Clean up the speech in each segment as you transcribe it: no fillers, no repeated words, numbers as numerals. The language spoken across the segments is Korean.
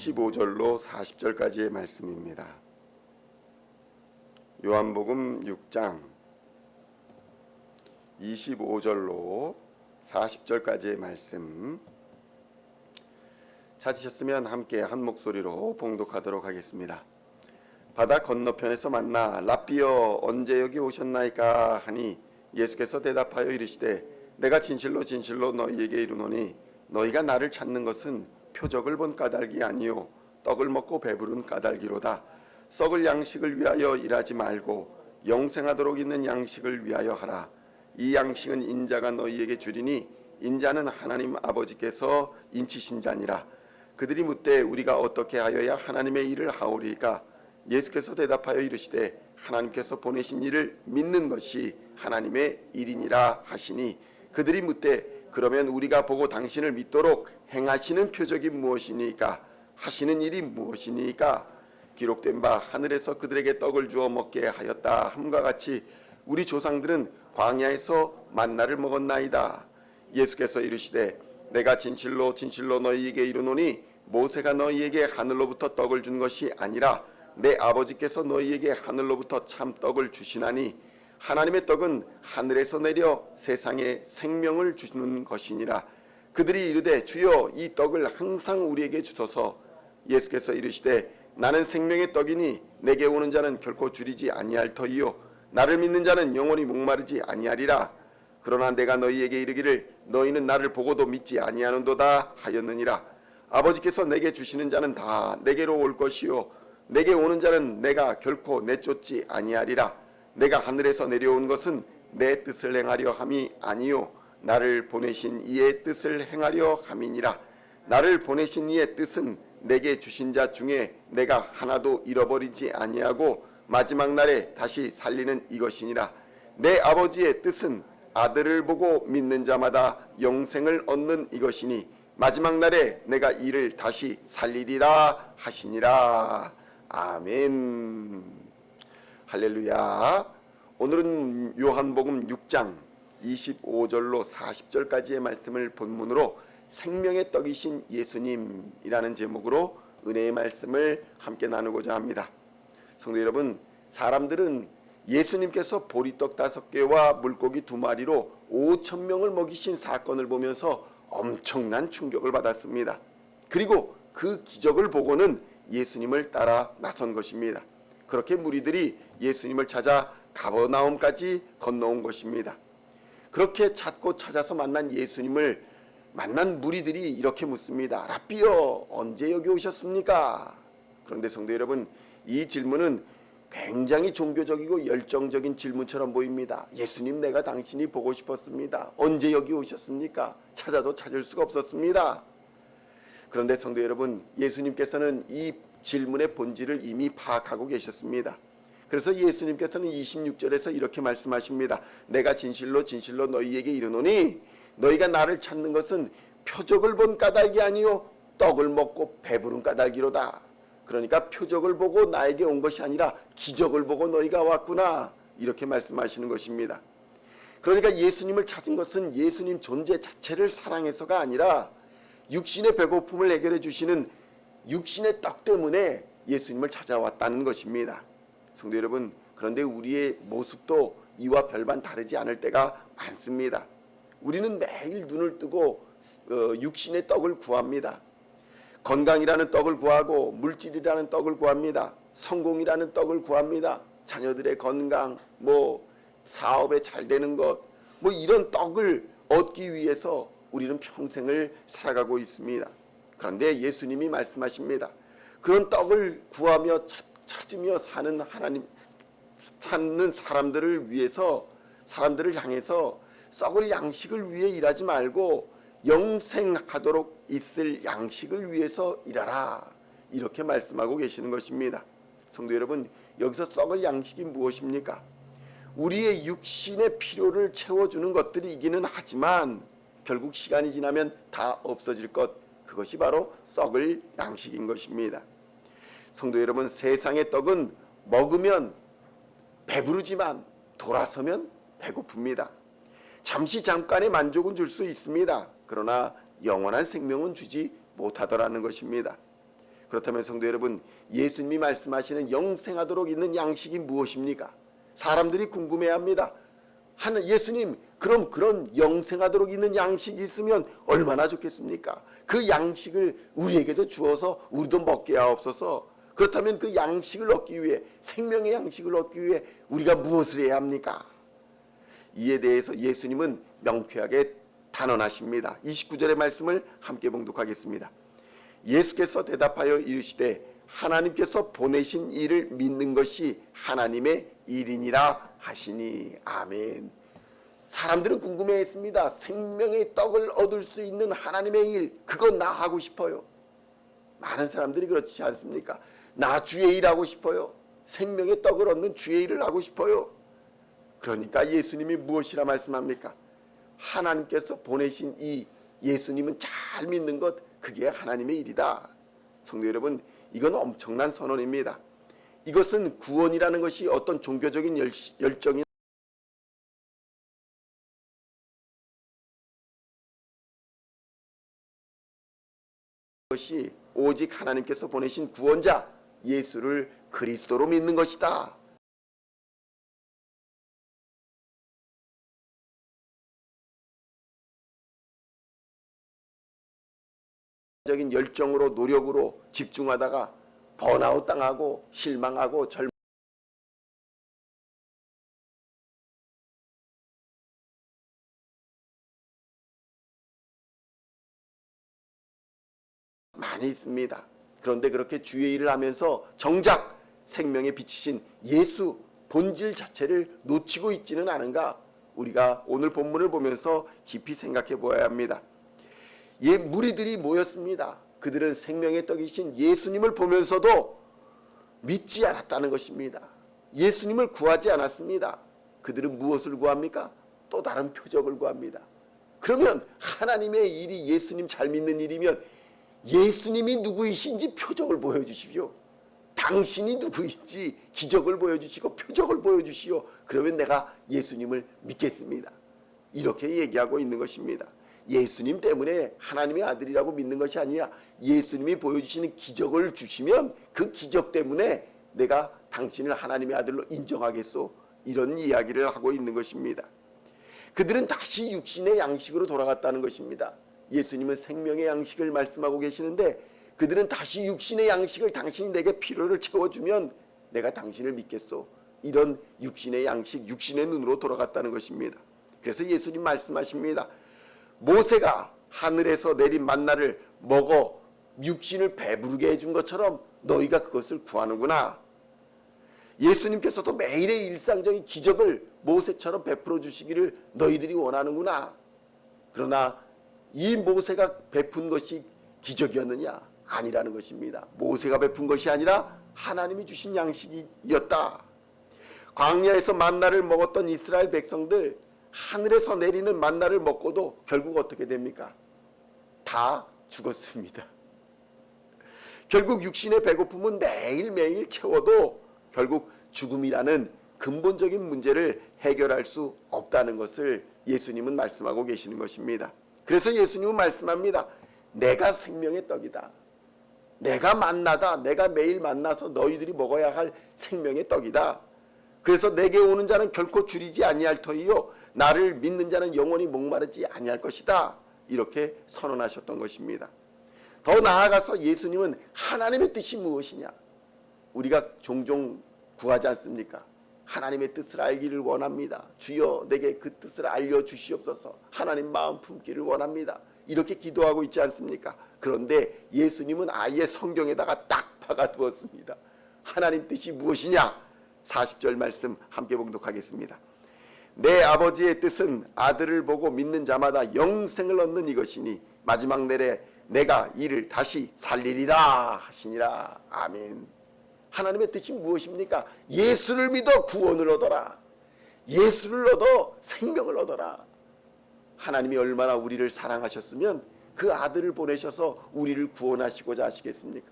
25절로 40절까지의 말씀입니다. 요한복음 6장 25절로 40절까지의 말씀 찾으셨으면 함께 한 목소리로 봉독하도록 하겠습니다. 바다 건너편에서 만나 랍비여 언제 여기 오셨나이까 하니 예수께서 대답하여 이르시되 내가 진실로 진실로 너희에게 이르노니 너희가 나를 찾는 것은 표적을 본 까닭이 아니요 떡을 먹고 배부른 까닭이로다. 썩을 양식을 위하여 일하지 말고 영생하도록 있는 양식을 위하여 하라. 이 양식은 인자가 너희에게 주리니 인자는 하나님 아버지께서 인치신 자니라. 그들이 묻되 우리가 어떻게 하여야 하나님의 일을 하오리까? 예수께서 대답하여 이르시되 하나님께서 보내신 이를 믿는 것이 하나님의 일이니라 하시니 그들이 묻되 그러면 우리가 보고 당신을 믿도록 행하시는 표적이 무엇이니까? 하시는 일이 무엇이니까? 기록된 바 하늘에서 그들에게 떡을 주어 먹게 하였다 함과 같이 우리 조상들은 광야에서 만나를 먹었나이다. 예수께서 이르시되 내가 진실로 진실로 너희에게 이르노니 모세가 너희에게 하늘로부터 떡을 준 것이 아니라 내 아버지께서 너희에게 하늘로부터 참 떡을 주시나니 하나님의 떡은 하늘에서 내려 세상에 생명을 주시는 것이니라. 그들이 이르되 주여 이 떡을 항상 우리에게 주소서. 예수께서 이르시되 나는 생명의 떡이니 내게 오는 자는 결코 줄이지 아니할 터이요 나를 믿는 자는 영원히 목마르지 아니하리라. 그러나 내가 너희에게 이르기를 너희는 나를 보고도 믿지 아니하는도다 하였느니라. 아버지께서 내게 주시는 자는 다 내게로 올 것이요 내게 오는 자는 내가 결코 내쫓지 아니하리라. 내가 하늘에서 내려온 것은 내 뜻을 행하려 함이 아니요 나를 보내신 이의 뜻을 행하려 함이니라. 나를 보내신 이의 뜻은 내게 주신 자 중에 내가 하나도 잃어버리지 아니하고 마지막 날에 다시 살리는 이것이니라. 내 아버지의 뜻은 아들을 보고 믿는 자마다 영생을 얻는 이것이니 마지막 날에 내가 이를 다시 살리리라 하시니라. 아멘. 할렐루야. 오늘은 요한복음 6장 25절로 40절까지의 말씀을 본문으로 생명의 떡이신 예수님이라는 제목으로 은혜의 말씀을 함께 나누고자 합니다. 성도 여러분, 사람들은 예수님께서 보리떡 5개와 물고기 2마리로 5,000명을 먹이신 사건을 보면서 엄청난 충격을 받았습니다. 그리고 그 기적을 보고는 예수님을 따라 나선 것입니다. 그렇게 무리들이 예수님을 찾아 가버나움까지 건너온 것입니다. 그렇게 찾고 찾아서 만난 예수님을 만난 무리들이 이렇게 묻습니다. 랍비여 언제 여기 오셨습니까? 그런데 성도 여러분, 이 질문은 굉장히 종교적이고 열정적인 질문처럼 보입니다. 예수님, 내가 당신이 보고 싶었습니다. 언제 여기 오셨습니까? 찾아도 찾을 수가 없었습니다. 그런데 성도 여러분, 예수님께서는 이 질문의 본질을 이미 파악하고 계셨습니다. 그래서 예수님께서는 26절에서 이렇게 말씀하십니다. 내가 진실로 진실로 너희에게 이르노니 너희가 나를 찾는 것은 표적을 본 까닭이 아니요 떡을 먹고 배부른 까닭이로다. 그러니까 표적을 보고 나에게 온 것이 아니라 기적을 보고 너희가 왔구나, 이렇게 말씀하시는 것입니다. 그러니까 예수님을 찾은 것은 예수님 존재 자체를 사랑해서가 아니라 육신의 배고픔을 해결해 주시는 육신의 떡 때문에 예수님을 찾아왔다는 것입니다. 성도 여러분, 그런데 우리의 모습도 이와 별반 다르지 않을 때가 많습니다. 우리는 매일 눈을 뜨고 육신의 떡을 구합니다. 건강이라는 떡을 구하고 물질이라는 떡을 구합니다. 성공이라는 떡을 구합니다. 자녀들의 건강, 사업에 잘 되는 것, 이런 떡을 얻기 위해서 우리는 평생을 살아가고 있습니다. 그런데 예수님이 말씀하십니다. 그런 떡을 구하며 찾으며 찾는 사람들을 위해서, 사람들을 향해서 썩을 양식을 위해 일하지 말고 영생하도록 있을 양식을 위해서 일하라, 이렇게 말씀하고 계시는 것입니다. 성도 여러분, 여기서 썩을 양식이 무엇입니까? 우리의 육신의 필요를 채워주는 것들이기는 하지만 결국 시간이 지나면 다 없어질 것, 그것이 바로 썩을 양식인 것입니다. 성도 여러분, 세상의 떡은 먹으면 배부르지만 돌아서면 배고픕니다. 잠깐의 만족은 줄 수 있습니다. 그러나 영원한 생명은 주지 못하더라는 것입니다. 그렇다면 성도 여러분, 예수님이 말씀하시는 영생하도록 있는 양식이 무엇입니까? 사람들이 궁금해합니다. 예수님, 그럼 그런 영생하도록 있는 양식이 있으면 얼마나 좋겠습니까? 그 양식을 우리에게도 주어서 우리도 먹게 하옵소서. 그렇다면 그 양식을 얻기 위해, 생명의 양식을 얻기 위해 우리가 무엇을 해야 합니까? 이에 대해서 예수님은 명쾌하게 단언하십니다. 29절의 말씀을 함께 봉독하겠습니다. 예수께서 대답하여 이르시되 하나님께서 보내신 이를 믿는 것이 하나님의 일이니라 하시니. 아멘. 사람들은 궁금해했습니다. 생명의 떡을 얻을 수 있는 하나님의 일, 그거 나 하고 싶어요. 많은 사람들이 그렇지 않습니까? 나 주의 일 하고 싶어요. 생명의 떡을 얻는 주의 일을 하고 싶어요. 그러니까 예수님이 무엇이라 말씀합니까? 하나님께서 보내신 이 예수님은 잘 믿는 것, 그게 하나님의 일이다. 성도 여러분, 이건 엄청난 선언입니다. 이것은 구원이라는 것이 어떤 종교적인 열정이 것이 오직 하나님께서 보내신 구원자 예수를 그리스도로 믿는 것이다. 적인 열정으로 노력으로 집중하다가 번아웃 당하고 실망하고 많이 있습니다. 그런데 그렇게 주의 일을 하면서 정작 생명에 비치신 예수 본질 자체를 놓치고 있지는 않은가? 우리가 오늘 본문을 보면서 깊이 생각해 보아야 합니다. 무리들이 모였습니다. 그들은 생명의 떡이신 예수님을 보면서도 믿지 않았다는 것입니다. 예수님을 구하지 않았습니다. 그들은 무엇을 구합니까? 또 다른 표적을 구합니다. 그러면 하나님의 일이 예수님 잘 믿는 일이면 예수님이 누구이신지 표적을 보여주십시오. 당신이 누구이신지 기적을 보여주시고 표적을 보여주시오. 그러면 내가 예수님을 믿겠습니다. 이렇게 얘기하고 있는 것입니다. 예수님 때문에 하나님의 아들이라고 믿는 것이 아니라 예수님이 보여주시는 기적을 주시면 그 기적 때문에 내가 당신을 하나님의 아들로 인정하겠소. 이런 이야기를 하고 있는 것입니다. 그들은 다시 육신의 양식으로 돌아갔다는 것입니다. 예수님은 생명의 양식을 말씀하고 계시는데 그들은 다시 육신의 양식을, 당신이 내게 필요를 채워주면 내가 당신을 믿겠소. 이런 육신의 양식, 육신의 눈으로 돌아갔다는 것입니다. 그래서 예수님 말씀하십니다. 모세가 하늘에서 내린 만나를 먹어 육신을 배부르게 해준 것처럼 너희가 그것을 구하는구나. 예수님께서도 매일의 일상적인 기적을 모세처럼 베풀어 주시기를 너희들이 원하는구나. 그러나 이 모세가 베푼 것이 기적이었느냐? 아니라는 것입니다. 모세가 베푼 것이 아니라 하나님이 주신 양식이었다. 광야에서 만나를 먹었던 이스라엘 백성들, 하늘에서 내리는 만나를 먹고도 결국 어떻게 됩니까? 다 죽었습니다. 결국 육신의 배고픔은 매일매일 채워도 결국 죽음이라는 근본적인 문제를 해결할 수 없다는 것을 예수님은 말씀하고 계시는 것입니다. 그래서 예수님은 말씀합니다. 내가 생명의 떡이다. 내가 만나다. 내가 매일 만나서 너희들이 먹어야 할 생명의 떡이다. 그래서 내게 오는 자는 결코 줄이지 아니할 터이요 나를 믿는 자는 영원히 목마르지 아니할 것이다. 이렇게 선언하셨던 것입니다. 더 나아가서 예수님은 하나님의 뜻이 무엇이냐? 우리가 종종 구하지 않습니까? 하나님의 뜻을 알기를 원합니다. 주여 내게 그 뜻을 알려주시옵소서. 하나님 마음 품기를 원합니다. 이렇게 기도하고 있지 않습니까? 그런데 예수님은 아예 성경에다가 딱 박아두었습니다. 하나님 뜻이 무엇이냐? 40절 말씀 함께 봉독하겠습니다. 내 아버지의 뜻은 아들을 보고 믿는 자마다 영생을 얻는 이것이니 마지막 날에 내가 이를 다시 살리리라 하시니라. 아멘. 하나님의 뜻이 무엇입니까? 예수를 믿어 구원을 얻어라. 예수를 얻어 생명을 얻어라. 하나님이 얼마나 우리를 사랑하셨으면 그 아들을 보내셔서 우리를 구원하시고자 하시겠습니까?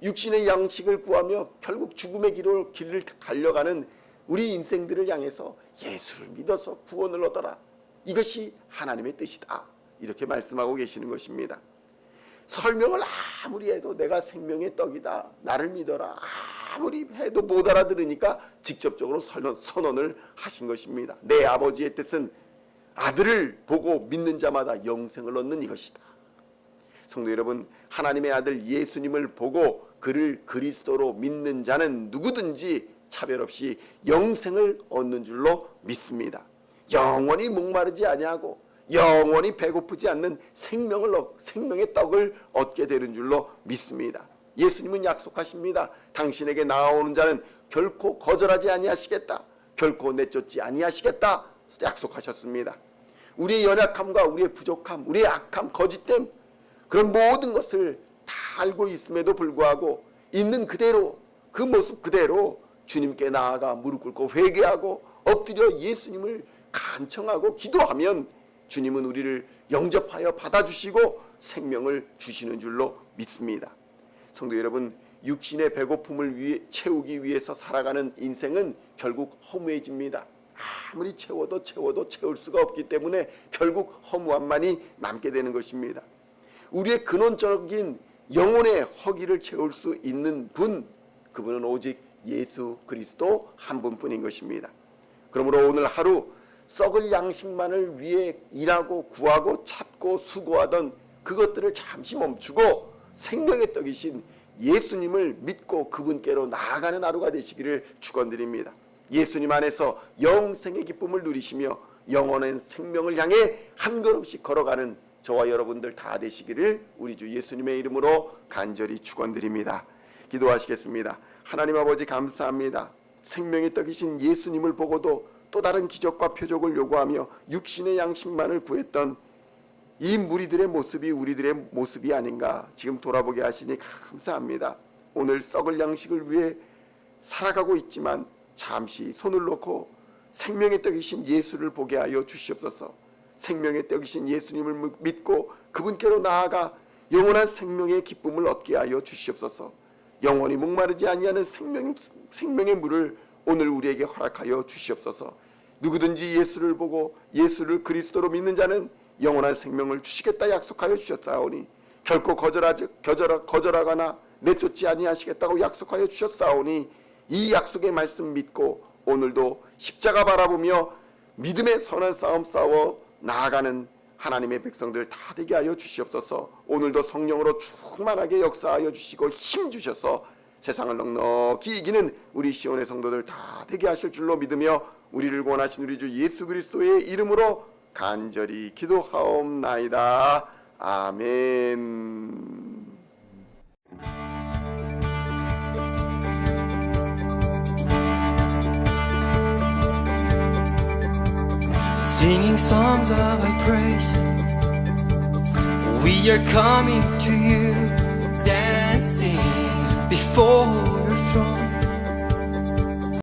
육신의 양식을 구하며 결국 죽음의 길을 달려가는 우리 인생들을 향해서 예수를 믿어서 구원을 얻어라. 이것이 하나님의 뜻이다. 이렇게 말씀하고 계시는 것입니다. 설명을 아무리 해도 내가 생명의 떡이다, 나를 믿어라, 아무리 해도 못 알아들으니까 직접적으로 선언을 하신 것입니다. 내 아버지의 뜻은 아들을 보고 믿는 자마다 영생을 얻는 이것이다. 성도 여러분, 하나님의 아들 예수님을 보고 그를 그리스도로 믿는 자는 누구든지 차별 없이 영생을 얻는 줄로 믿습니다. 영원히 목마르지 아니하고 영원히 배고프지 않는 생명의 떡을 얻게 되는 줄로 믿습니다. 예수님은 약속하십니다. 당신에게 나아오는 자는 결코 거절하지 아니하시겠다, 결코 내쫓지 아니하시겠다 약속하셨습니다. 우리의 연약함과 우리의 부족함, 우리의 악함, 거짓됨, 그런 모든 것을 다 알고 있음에도 불구하고 있는 그대로, 그 모습 그대로 주님께 나아가 무릎 꿇고 회개하고 엎드려 예수님을 간청하고 기도하면 주님은 우리를 영접하여 받아주시고 생명을 주시는 줄로 믿습니다. 성도 여러분, 육신의 배고픔을 채우기 위해서 살아가는 인생은 결국 허무해집니다. 아무리 채워도 채울 수가 없기 때문에 결국 허무함만이 남게 되는 것입니다. 우리의 근원적인 영혼의 허기를 채울 수 있는 분, 그분은 오직 예수 그리스도 한 분뿐인 것입니다. 그러므로 오늘 하루 썩을 양식만을 위해 일하고 구하고 찾고 수고하던 그것들을 잠시 멈추고 생명의 떡이신 예수님을 믿고 그분께로 나아가는 하루가 되시기를 축원드립니다. 예수님 안에서 영생의 기쁨을 누리시며 영원한 생명을 향해 한 걸음씩 걸어가는 저와 여러분들 다 되시기를 우리 주 예수님의 이름으로 간절히 축원드립니다. 기도하시겠습니다. 하나님 아버지, 감사합니다. 생명의 떡이신 예수님을 보고도 또 다른 기적과 표적을 요구하며 육신의 양식만을 구했던 이 무리들의 모습이 우리들의 모습이 아닌가 지금 돌아보게 하시니 감사합니다. 오늘 썩을 양식을 위해 살아가고 있지만 잠시 손을 놓고 생명의 떡이신 예수를 보게 하여 주시옵소서. 생명의 떡이신 예수님을 믿고 그분께로 나아가 영원한 생명의 기쁨을 얻게 하여 주시옵소서. 영원히 목마르지 아니하는 생명의 물을 오늘 우리에게 허락하여 주시옵소서. 누구든지 예수를 보고 예수를 그리스도로 믿는 자는 영원한 생명을 주시겠다 약속하여 주셨사오니 결코 거절하거나 내쫓지 아니하시겠다고 약속하여 주셨사오니 이 약속의 말씀 믿고 오늘도 십자가 바라보며 믿음의 선한 싸움 싸워 나아가는 하나님의 백성들 다 되게 하여 주시옵소서. 오늘도 성령으로 충만하게 역사하여 주시고 힘 주셔서 세상을 넉넉히 이기는 우리 시온의 성도들 다 되게 하실 줄로 믿으며 우리를 구원하신 우리 주 예수 그리스도의 이름으로 간절히 기도하옵나이다. 아멘. Singing songs of our praise, we are coming to you, dancing before your throne.